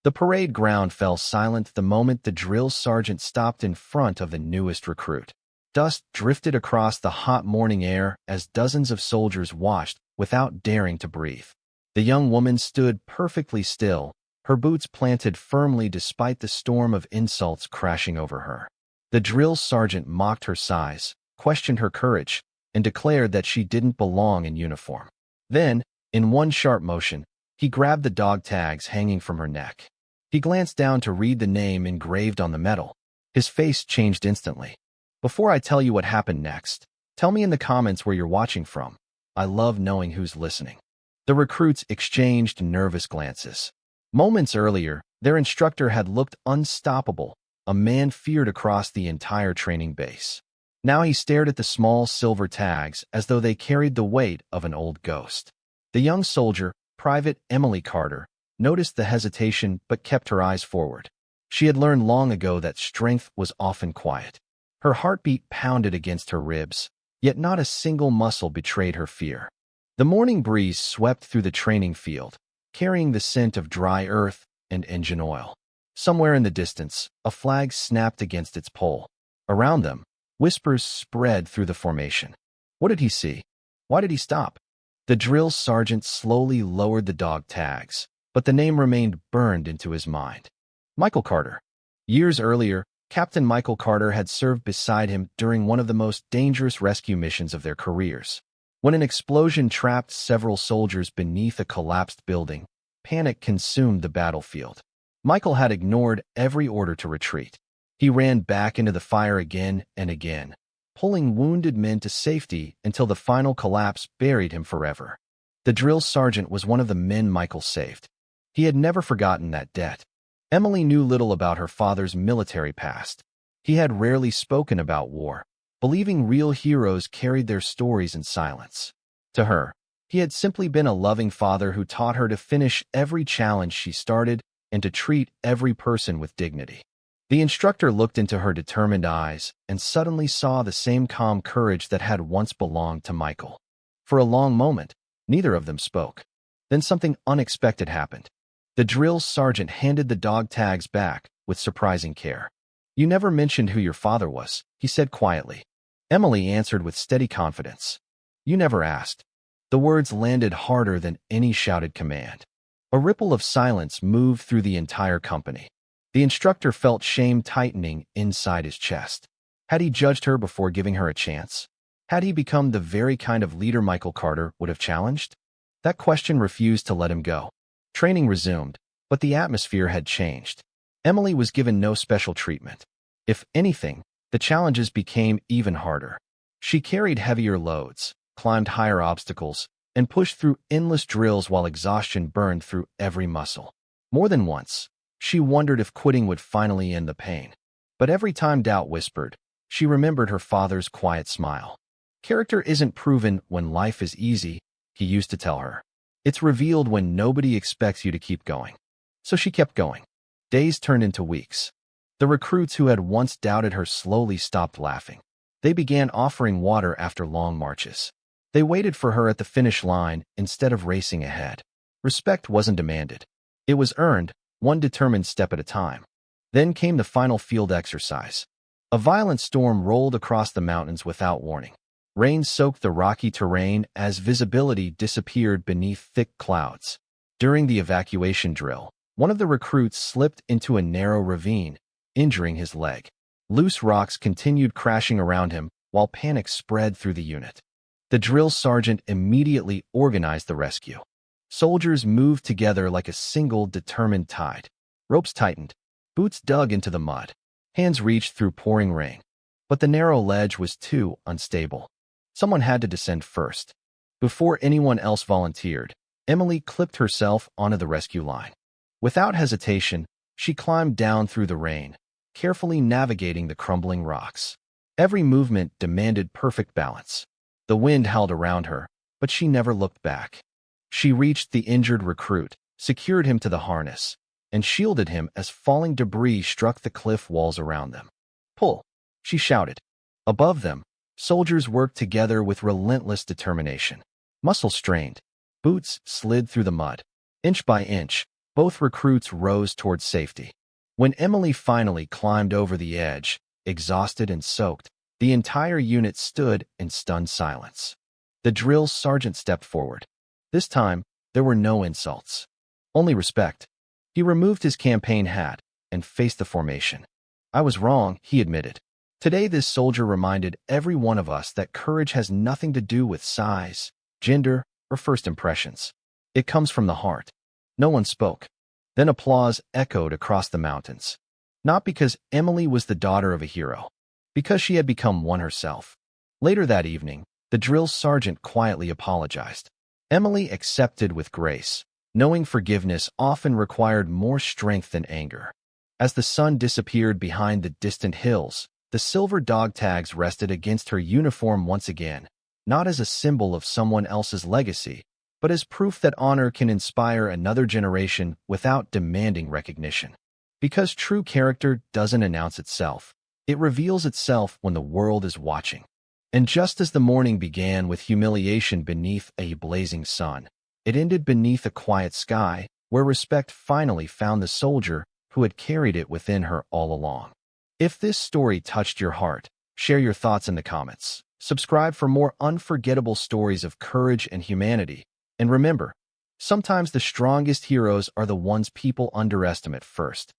The parade ground fell silent the moment the drill sergeant stopped in front of the newest recruit. Dust drifted across the hot morning air as dozens of soldiers watched without daring to breathe. The young woman stood perfectly still, her boots planted firmly despite the storm of insults crashing over her. The drill sergeant mocked her size, questioned her courage, and declared that she didn't belong in uniform. Then, in one sharp motion, he grabbed the dog tags hanging from her neck. He glanced down to read the name engraved on the metal. His face changed instantly. Before I tell you what happened next, tell me in the comments where you're watching from. I love knowing who's listening. The recruits exchanged nervous glances. Moments earlier, their instructor had looked unstoppable, a man feared across the entire training base. Now he stared at the small silver tags as though they carried the weight of an old ghost. The young soldier, Private Emily Carter, noticed the hesitation but kept her eyes forward. She had learned long ago that strength was often quiet. Her heartbeat pounded against her ribs, yet not a single muscle betrayed her fear. The morning breeze swept through the training field, carrying the scent of dry earth and engine oil. Somewhere in the distance, a flag snapped against its pole. Around them, whispers spread through the formation. What did he see? Why did he stop? The drill sergeant slowly lowered the dog tags, but the name remained burned into his mind. Michael Carter. Years earlier, Captain Michael Carter had served beside him during one of the most dangerous rescue missions of their careers. When an explosion trapped several soldiers beneath a collapsed building, panic consumed the battlefield. Michael had ignored every order to retreat. He ran back into the fire again and again, pulling wounded men to safety until the final collapse buried him forever. The drill sergeant was one of the men Michael saved. He had never forgotten that debt. Emily knew little about her father's military past. He had rarely spoken about war, believing real heroes carried their stories in silence. To her, he had simply been a loving father who taught her to finish every challenge she started and to treat every person with dignity. The instructor looked into her determined eyes and suddenly saw the same calm courage that had once belonged to Michael. For a long moment, neither of them spoke. Then something unexpected happened. The drill sergeant handed the dog tags back with surprising care. "You never mentioned who your father was," he said quietly. Emily answered with steady confidence. "You never asked." The words landed harder than any shouted command. A ripple of silence moved through the entire company. The instructor felt shame tightening inside his chest. Had he judged her before giving her a chance? Had he become the very kind of leader Michael Carter would have challenged? That question refused to let him go. Training resumed, but the atmosphere had changed. Emily was given no special treatment. If anything, the challenges became even harder. She carried heavier loads, climbed higher obstacles, and pushed through endless drills while exhaustion burned through every muscle. More than once, she wondered if quitting would finally end the pain. But every time doubt whispered, she remembered her father's quiet smile. "Character isn't proven when life is easy," he used to tell her. "It's revealed when nobody expects you to keep going." So she kept going. Days turned into weeks. The recruits who had once doubted her slowly stopped laughing. They began offering water after long marches. They waited for her at the finish line instead of racing ahead. Respect wasn't demanded. It was earned, one determined step at a time. Then came the final field exercise. A violent storm rolled across the mountains without warning. Rain soaked the rocky terrain as visibility disappeared beneath thick clouds. During the evacuation drill, one of the recruits slipped into a narrow ravine, injuring his leg. Loose rocks continued crashing around him while panic spread through the unit. The drill sergeant immediately organized the rescue. Soldiers moved together like a single determined tide. Ropes tightened, boots dug into the mud, hands reached through pouring rain. But the narrow ledge was too unstable. Someone had to descend first. Before anyone else volunteered, Emily clipped herself onto the rescue line. Without hesitation, she climbed down through the rain, carefully navigating the crumbling rocks. Every movement demanded perfect balance. The wind howled around her, but she never looked back. She reached the injured recruit, secured him to the harness, and shielded him as falling debris struck the cliff walls around them. "Pull!" she shouted. Above them, soldiers worked together with relentless determination. Muscles strained, boots slid through the mud. Inch by inch, Both recruits rose toward safety. When Emily finally climbed over the edge, exhausted and soaked, the entire unit stood in stunned silence. The drill sergeant stepped forward. This time, there were no insults, only respect. He removed his campaign hat and faced the formation. "I was wrong," he admitted. Today, this soldier reminded every one of us that courage has nothing to do with size, gender, or first impressions. It comes from the heart. No one spoke. Then applause echoed across the mountains. Not because Emily was the daughter of a hero, because she had become one herself. Later that evening, the drill sergeant quietly apologized. Emily accepted with grace, knowing forgiveness often required more strength than anger. As the sun disappeared behind the distant hills, the silver dog tags rested against her uniform once again, not as a symbol of someone else's legacy, but as proof that honor can inspire another generation without demanding recognition. Because true character doesn't announce itself, it reveals itself when the world is watching. And just as the morning began with humiliation beneath a blazing sun, it ended beneath a quiet sky, where respect finally found the soldier who had carried it within her all along. If this story touched your heart, share your thoughts in the comments. Subscribe for more unforgettable stories of courage and humanity. And remember, sometimes the strongest heroes are the ones people underestimate first.